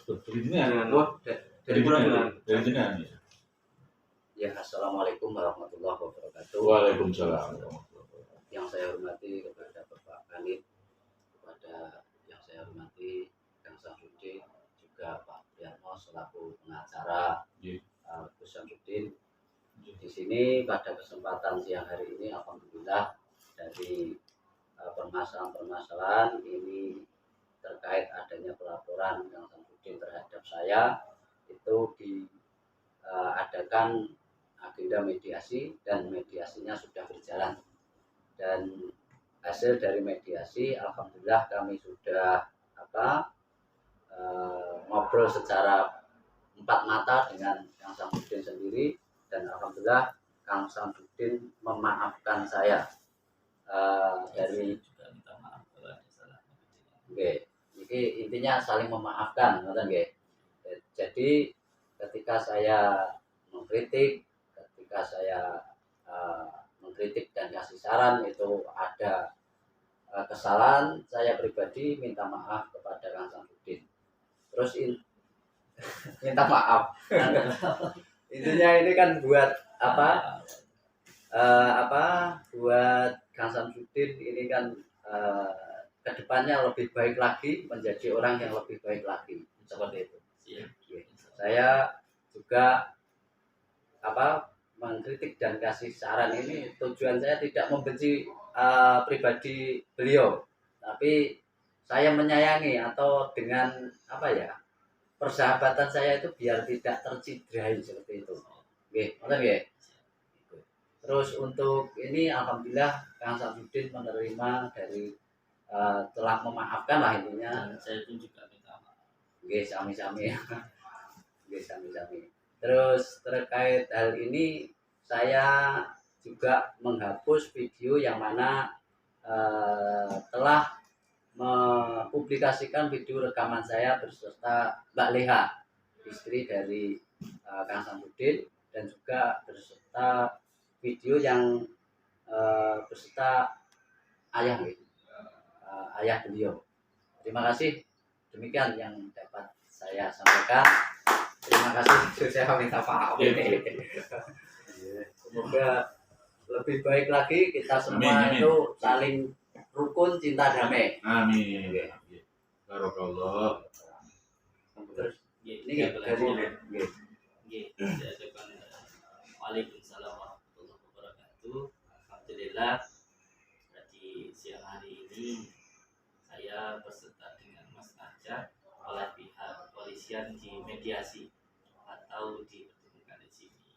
Dengan dari jenengan. Ya, assalamualaikum warahmatullahi wabarakatuh. Waalaikumsalam. Yang saya hormati kepada Bapak Kanit, kepada yang saya hormati Kang Samsudin, juga Pak Priatno selaku pengacara Gus Samsudin. Di sini pada kesempatan siang hari ini, alhamdulillah dari permasalahan-permasalahan ini terkait adanya pelaporan Kang Samsudin terhadap saya itu diadakan agenda mediasi dan mediasinya sudah berjalan, dan hasil dari mediasi alhamdulillah kami sudah ngobrol secara empat mata dengan Kang Samsudin sendiri, dan alhamdulillah Kang Samsudin memaafkan saya dari Juga minta maaf kalau ada salah. Jadi intinya saling memaafkan, jadi ketika saya mengkritik, mengkritik dan kasih saran itu ada kesalahan, saya pribadi minta maaf kepada Kang Samsudin. Terus minta maaf. Intinya ini kan buat buat Kang Samsudin ini kan kedepannya lebih baik lagi, menjadi orang yang lebih baik lagi, seperti itu. Saya juga mengkritik dan kasih saran ini tujuan saya tidak membenci pribadi beliau, tapi saya menyayangi, atau dengan persahabatan saya itu biar tidak tercidrai, seperti itu. Terus untuk ini alhamdulillah Kang Samsudin menerima dari telah memaafkan lah intinya. Dan saya pun juga minta maaf. Sami-sami. Sami-sami. Terus terkait hal ini saya juga menghapus video yang mana telah mempublikasikan video rekaman saya beserta Mbak Leha, istri dari Kang Samsudin, dan juga beserta video yang beserta ayah beliau. Terima kasih. Demikian yang dapat saya sampaikan. Terima kasih. Saya minta maaf. Semoga lebih baik lagi, kita semua Amin. itu saling rukun, cinta, damai. Amin. Barakallah. Terus Ini Waalaikumsalam warahmatullahi wabarakatuh. Alhamdulillah di siang hari ini saya berserta dengan Mas Najah oleh pihak kepolisian di mediasi atau dipertemukan di sini.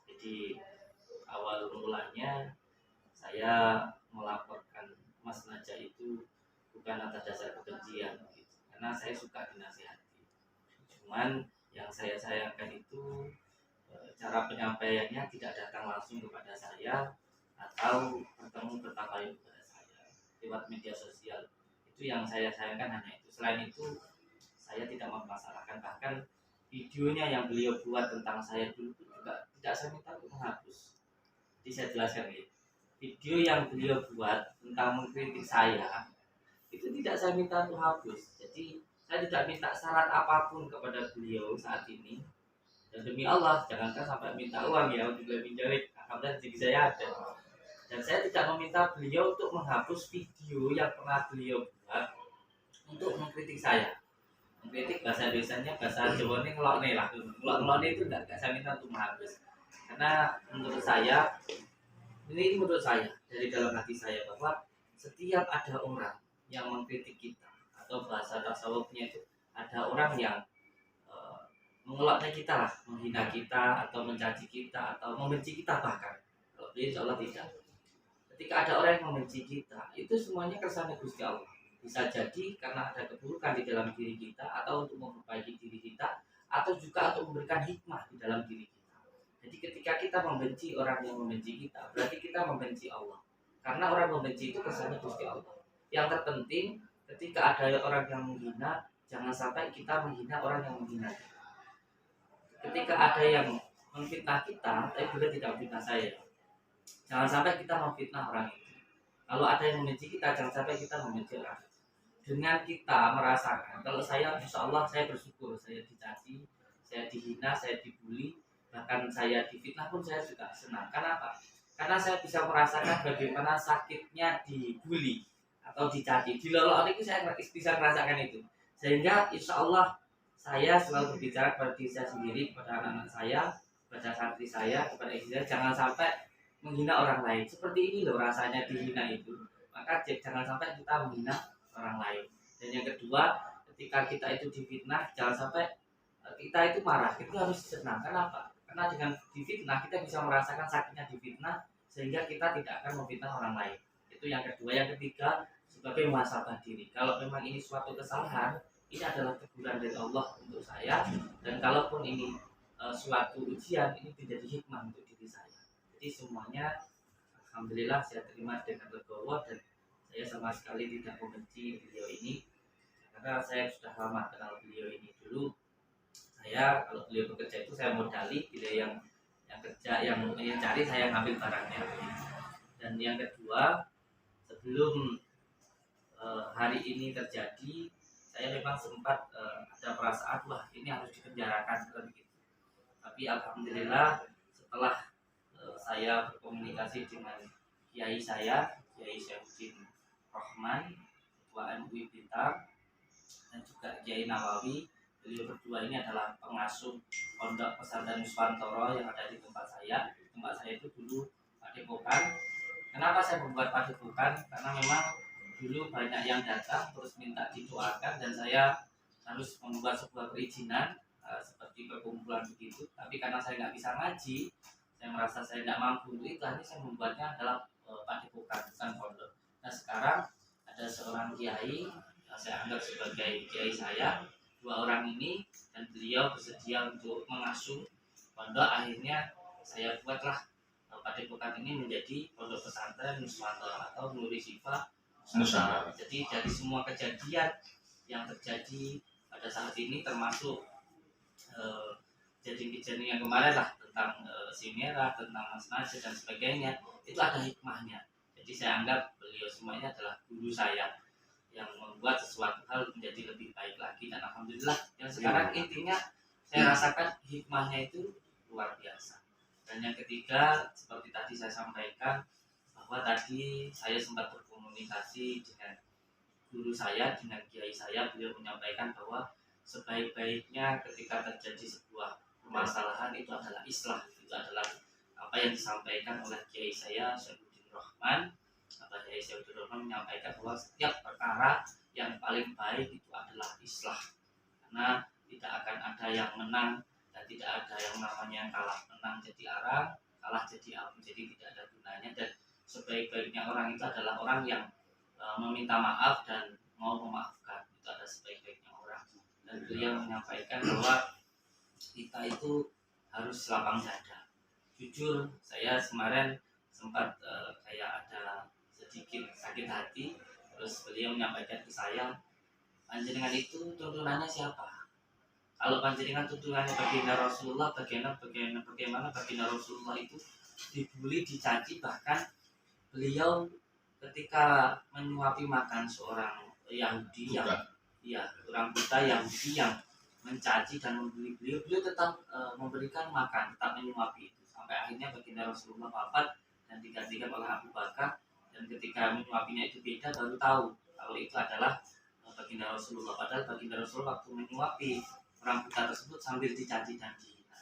Jadi awal mulanya saya melaporkan Mas Najah itu bukan atas dasar kebencian, karena saya suka dinasihati. Cuman yang saya sayangkan itu cara penyampaiannya tidak datang langsung kepada saya atau bertemu bertabayun kepada saya lewat media sosial. Itu yang saya sayangkan, hanya itu. Selain itu saya tidak mempermasalahkan, bahkan videonya yang beliau buat tentang saya dulu juga tidak saya minta untuk menghapus. Jadi saya jelaskan ya, video yang beliau buat tentang mengkritik saya itu tidak saya minta untuk hapus. Jadi saya tidak minta syarat apapun kepada beliau saat ini. Dan demi Allah, jangankan sampai minta uang ya untuk lebih jari. Alhamdulillah jadi saya ada. Dan saya tidak meminta beliau untuk menghapus video yang pernah beliau buat untuk mengkritik saya. Mengkritik bahasa Indonesianya, bahasa Jawa ini ngelokne lah. Ngelokne itu tidak saya minta untuk menghapus. Karena menurut saya, ini menurut saya dari dalam hati saya, bahwa setiap ada orang yang mengkritik kita, atau bahasa tasawufnya itu ada orang yang mengelaknya kita lah, menghina kita atau mencaci kita atau membenci kita, bahkan kalau insya Allah tidak. Ketika ada orang yang membenci kita, itu semuanya kersane Gusti Allah. Bisa jadi karena ada keburukan di dalam diri kita, atau untuk memperbaiki diri kita, atau juga untuk memberikan hikmah di dalam diri kita. Jadi ketika kita membenci orang yang membenci kita, berarti kita membenci Allah. Karena orang membenci itu kersane Gusti Allah. Yang terpenting ketika ada orang yang menghina, jangan sampai kita menghina orang yang menghina kita. Ketika ada yang memfitnah kita, tapi beliau tidak memfitnah saya, jangan sampai kita memfitnah orang itu. Kalau ada yang membenci kita, jangan sampai kita membenci orang itu. dengan kita merasakan, kalau saya insya Allah saya bersyukur, saya dicaci, saya dihina, saya dibully, bahkan saya difitnah pun saya juga senang. Kenapa? Karena saya bisa merasakan bagaimana sakitnya dibully atau dicaci, dilolok itu saya bisa merasakan itu. Sehingga insya Allah saya selalu berbicara kepada diri saya sendiri, kepada anak-anak saya, kepada santri saya, kepada istri saya, jangan sampai menghina orang lain. Seperti ini loh rasanya dihina itu. Maka jangan sampai kita menghina orang lain. Dan yang kedua, ketika kita itu difitnah, jangan sampai kita itu marah, itu harus senang. Kenapa? Karena dengan difitnah kita bisa merasakan sakitnya difitnah, sehingga kita tidak akan memfitnah orang lain. Itu yang kedua. Yang ketiga, sebagai muhasabah diri. Kalau memang ini suatu kesalahan, ini adalah teguran dari Allah untuk saya. Dan kalaupun ini suatu ujian, ini menjadi hikmah untuk diri saya. Jadi semuanya alhamdulillah saya terima dengan legowo, dan saya sama sekali tidak membenci beliau ini karena saya sudah lama kenal beliau ini. Dulu saya kalau beliau bekerja itu saya modali, beliau yang kerja, yang cari, saya ngambil barangnya. Dan yang kedua, sebelum hari ini terjadi, saya memang sempat ada perasaan wah ini harus dipenjarakan begitu. Tapi alhamdulillah setelah saya berkomunikasi dengan kiai saya, Kiai Syaifuddin Rahman, Ketua MUI Blitar, dan juga Kiai Nawawi. Beliau berdua ini adalah pengasuh Pondok Pesantren Nuswantoro yang ada di tempat saya. Tempat saya itu dulu padepokan. Kenapa saya membuat padepokan? Karena memang dulu banyak yang datang terus minta didoakan, dan saya harus membuat sebuah perizinan seperti perkumpulan begitu. Tapi karena saya nggak bisa ngaji, saya merasa saya tidak mampu untuk itu, saya membuatnya adalah padepokan, bukan pondok. Nah sekarang ada seorang kiai yang saya anggap sebagai kiai saya, dua orang ini, dan beliau bersedia untuk mengasuh pondok. Akhirnya saya buatlah padepokan ini menjadi pondok pesantren Nuswantoro atau Nuri Syifa Nusantara. Jadi dari semua kejadian yang terjadi pada saat ini, termasuk kejadian yang kemarin lah tentang si merah, tentang Mas Najib dan sebagainya, itu ada hikmahnya. Jadi saya anggap beliau semuanya adalah guru saya yang membuat sesuatu hal menjadi lebih baik lagi, dan alhamdulillah yang sekarang intinya saya rasakan hikmahnya itu luar biasa. Dan yang ketiga, seperti tadi saya sampaikan bahwa tadi saya sempat berkomunikasi dengan guru saya, dengan kiai saya. Beliau menyampaikan bahwa sebaik-baiknya ketika terjadi sebuah permasalahan itu adalah islah. Itu adalah apa yang disampaikan oleh kiai saya Syaifuddin Rahman. Kiai Syaifuddin Rahman menyampaikan bahwa setiap perkara yang paling baik itu adalah islah, karena tidak akan ada yang menang dan tidak ada yang namanya yang kalah. Menang jadi arang, kalah jadi api, jadi tidak ada gunanya. Dan sebaik-baiknya orang itu adalah orang yang meminta maaf dan mau memaafkan. Itu ada sebaik-baiknya orang. Dan beliau menyampaikan bahwa kita itu harus lapang dada. Jujur, saya kemarin sempat kayak ada sedikit sakit hati. Terus beliau menyampaikan ke saya, panjenengan itu tuntunannya siapa? Kalau panjenengan tuntunannya baginda Rasulullah, bagaimana baginda Rasulullah itu dibully, dicaci, bahkan beliau ketika menyuapi makan seorang Yahudi yang orang buta Yahudi yang mencaci dan membuli beliau tetap memberikan makan, tetap menyuapi itu, sampai akhirnya baginda Rasulullah wafat dan digantikan oleh Abu Bakar. Dan ketika menyuapinya itu beda, baru tahu kalau itu adalah baginda Rasulullah. Padahal baginda Rasulullah waktu menyuapi orang buta tersebut sambil dicaci dan dihina.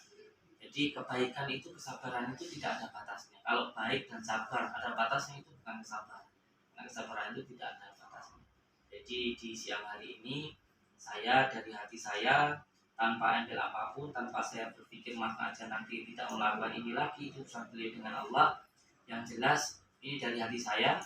Jadi kebaikan itu, kesabaran itu tidak ada batasnya. Kalau baik dan sabar ada batasnya, itu bukan kesabaran. Karena kesabaran itu tidak ada batasnya. Jadi di siang hari ini saya dari hati saya, tanpa embel apapun, tanpa saya berpikir mas aja nanti tidak melakukan ini lagi, itu urusan beliau dengan Allah. Yang jelas ini dari hati saya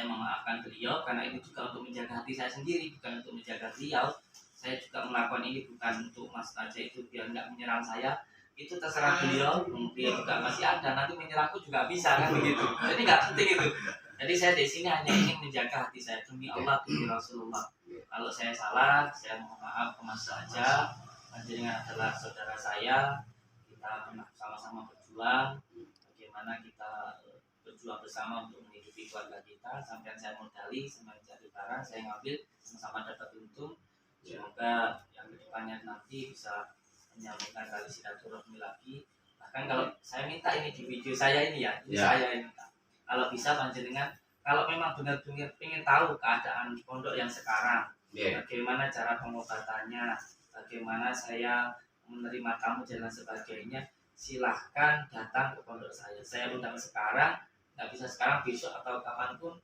memaafkan beliau karena ini juga untuk menjaga hati saya sendiri, bukan untuk menjaga beliau. Saya juga melakukan ini bukan untuk mas aja itu biar nggak menyerang saya, itu terserah beliau. Beliau juga masih ada, nanti menyerangku juga bisa kan begitu. Jadi nggak penting itu. Jadi saya di sini hanya ingin menjaga hati saya demi Allah, demi Rasulullah. Kalau saya salah, saya mohon maaf ke mas aja. Panjenengan adalah saudara saya. Kita pernah sama-sama berjuang. Bagaimana kita berjuang bersama untuk mendidik menghidupi keluarga kita. Sampai saya modali, sampai cari barang, saya ngambil, sama-sama dapat untung. Semoga yang kedepannya nanti bisa menyambungkan tali silaturahmi lagi. Bahkan kalau saya minta ini di video saya ini ya, saya minta kalau bisa panjenengan, kalau memang benar-benar ingin tahu keadaan pondok yang sekarang, bagaimana cara pengobatannya, bagaimana saya menerima tamu dan sebagainya, silahkan datang ke pondok saya. Saya undang sekarang, nggak bisa sekarang, besok atau kapanpun.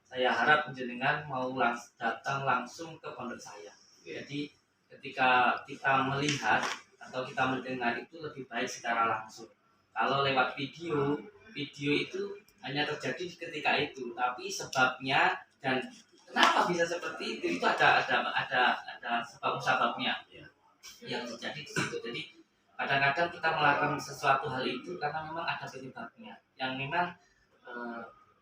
Saya harap panjenengan mau datang langsung ke pondok saya. Jadi ketika kita melihat atau kita mendengar itu lebih baik secara langsung. Kalau lewat video itu hanya terjadi ketika itu, tapi sebabnya dan kenapa bisa seperti itu ada sebabnya yang terjadi di situ. Jadi kadang-kadang kita melakukan sesuatu hal itu karena memang ada penyebabnya yang memang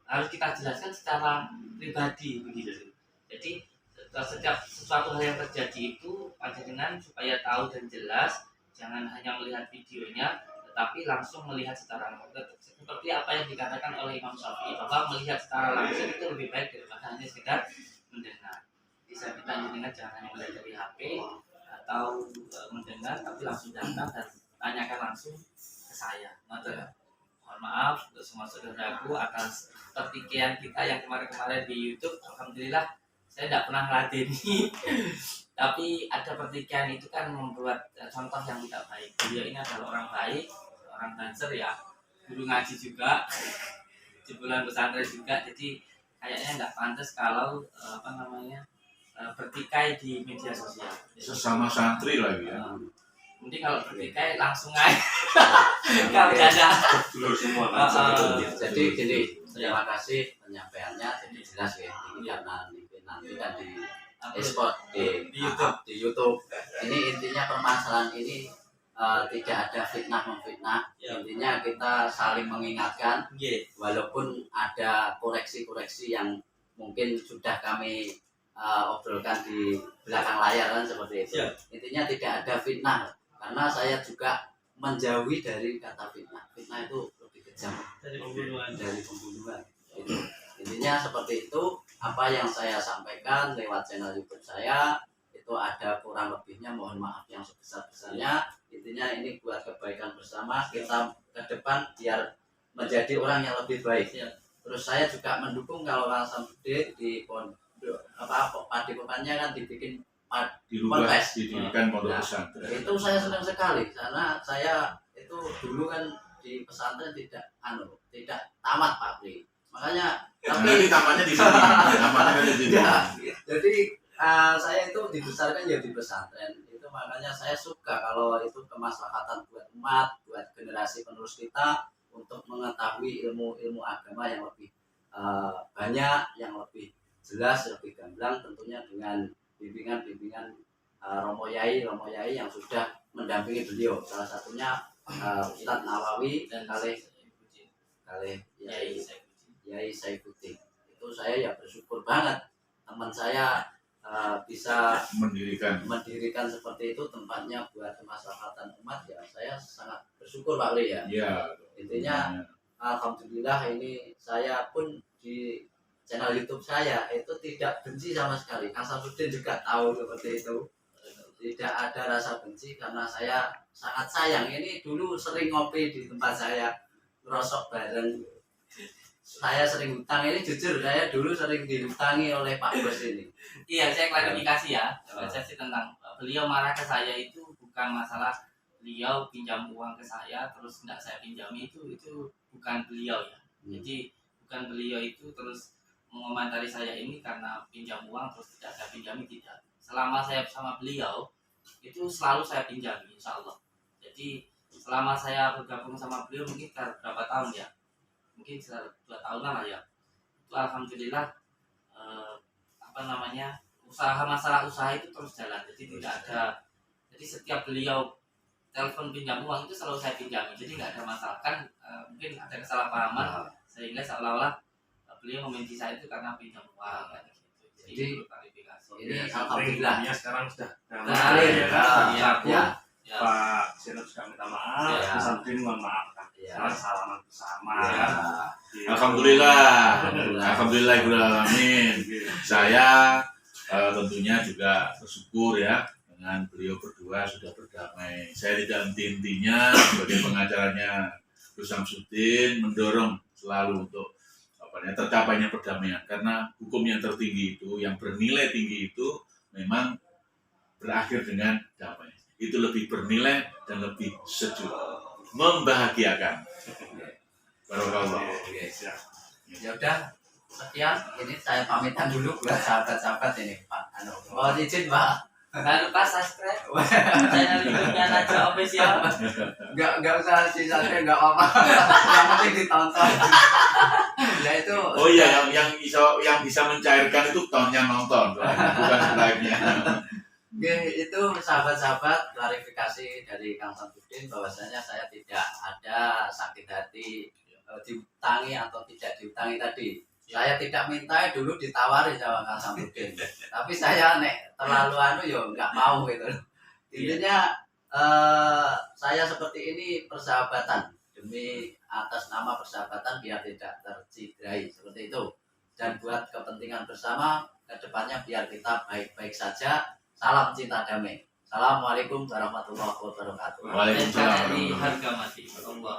harus kita jelaskan secara pribadi begitu. Jadi setiap sesuatu hal yang terjadi itu panjenengan supaya tahu dan jelas, jangan hanya melihat videonya tetapi langsung melihat secara langsung, seperti apa yang dikatakan oleh Imam Syafi'i bahwa melihat secara langsung itu lebih baik daripada hanya sekedar mendengar. Jadi saya minta jenengan jangan hanya melihat dari HP atau mendengar, tapi langsung datang dan tanyakan langsung ke saya. Mohon maaf untuk semua saudaraku atas pertikaian kita yang kemarin-kemarin di YouTube. Alhamdulillah saya tidak pernah meladeni. Tapi ada pertikaian itu kan membuat contoh yang tidak baik. Beliau ini adalah orang baik, orang dancer ya, guru ngaji juga, jebolan pesantren juga. Jadi kayaknya nggak pantas kalau bertikai di media sosial. Sesama santri lagi ya. Mending kalau bertikai langsung aja. Kalau ada Dulu semua Jadi gini, terima kasih penyampaiannya. Jadi jelas ya, ini karena nanti kan di export di YouTube. Ini intinya permasalahan ini tidak ada fitnah memfitnah. Intinya kita saling mengingatkan, walaupun ada koreksi-koreksi yang mungkin sudah kami obrolkan di belakang layar kan seperti itu. Intinya tidak ada fitnah, karena saya juga menjauhi dari kata fitnah. Fitnah itu lebih kejam dari pembunuhan. Intinya seperti itu. Apa yang saya sampaikan lewat channel YouTube saya itu ada kurang lebihnya, mohon maaf yang sebesar-besarnya. Intinya ini buat kebaikan bersama kita ke depan biar menjadi orang yang lebih baik. Terus saya juga mendukung kalau Kang Samsudin di padepokannya kan dibikin ponpes, didirikan pondok pesantren. Itu saya senang sekali karena saya itu dulu kan di pesantren tidak tamat Pak Pri. Makanya tapi tamannya di sini. Tamannya di sini. Jadi saya itu dibesarkan ya di pesantren. Itu makanya saya suka kalau itu kemaslahatan buat umat, buat generasi penerus kita untuk mengetahui ilmu agama yang lebih banyak, yang lebih jelas, lebih gamblang, tentunya dengan bimbingan Romo Yai yang sudah mendampingi beliau. Salah satunya Ustadz Nawawi dan kali Yai Saifuddin. Itu saya ya bersyukur banget teman saya bisa mendirikan seperti itu, tempatnya buat kemaslahatan umat. Ya saya sangat bersyukur Pak Li ya. Intinya alhamdulillah ini saya pun di channel YouTube saya itu tidak benci sama sekali. Kang Samsudin juga tahu seperti itu. Tidak ada rasa benci karena saya sangat sayang. Ini dulu sering ngopi di tempat saya, ngerosok bareng. Saya sering hutang, ini jujur saya dulu sering dihutangi oleh Pak Bos ini. Iya, saya klarifikasi ya. Persepsi tentang beliau marah ke saya itu bukan masalah beliau pinjam uang ke saya terus tidak saya pinjami, itu bukan beliau ya. Jadi bukan beliau itu terus mengomentari saya ini karena pinjam uang terus tidak saya pinjami, tidak. Selama saya bersama beliau itu selalu saya pinjami, insya Allah. Jadi selama saya bergabung sama beliau mungkin berapa tahun ya? Mungkin 2 tahunan lah ya. Itu alhamdulillah masalah usaha itu terus jalan. Jadi tidak ada. Jadi setiap beliau telepon pinjam uang itu selalu saya pinjami. Jadi nggak ada masalah. Kan mungkin ada kesalahpahaman sehingga seolah-olah beliau meminta saya itu karena pinjam uang kan gitu. Jadi ini alhamdulillah ya sekarang sudah ngalir ya. Pak Sirot juga minta maaf, Samsudin mohon maaf kan. Salaman bersama. Alhamdulillah, alhamdulillahirobbilalamin. Saya tentunya juga bersyukur ya dengan beliau berdua sudah berdamai. Saya tidak henti-hentinya sebagai pengacaranya Gus Samsudin mendorong selalu untuk tercapainya perdamaian, karena hukum yang tertinggi itu, yang bernilai tinggi itu memang berakhir dengan damai. Itu lebih bernilai dan lebih sejuk, membahagiakan. Barakallah. Ya udah, sekian. Ini saya pamitan dulu buat sahabat-sahabat ini, Pak. Oh, izin, Pak. Kan Pak subscribe. Channel YouTube-nya Najwa Official. Enggak usah subscribe, enggak apa-apa. Yang penting ditonton. Ya itu. Oh iya, yang bisa mencairkan itu tonnya nonton, bukan like-nya. Oke, itu sahabat-sahabat klarifikasi dari Kang Samsudin bahwasanya saya tidak ada sakit hati diutangi atau tidak diutangi tadi. Saya tidak minta, dulu ditawari sama Kang Samsudin. Tapi saya terlalu ya nggak mau gitu. Intinya saya seperti ini persahabatan demi atas nama persahabatan biar tidak tercidrai seperti itu. Dan buat kepentingan bersama kedepannya biar kita baik-baik saja. Salam cinta damai. Assalamualaikum warahmatullahi wabarakatuh. Waalaikumsalam. Harga mati. Allah.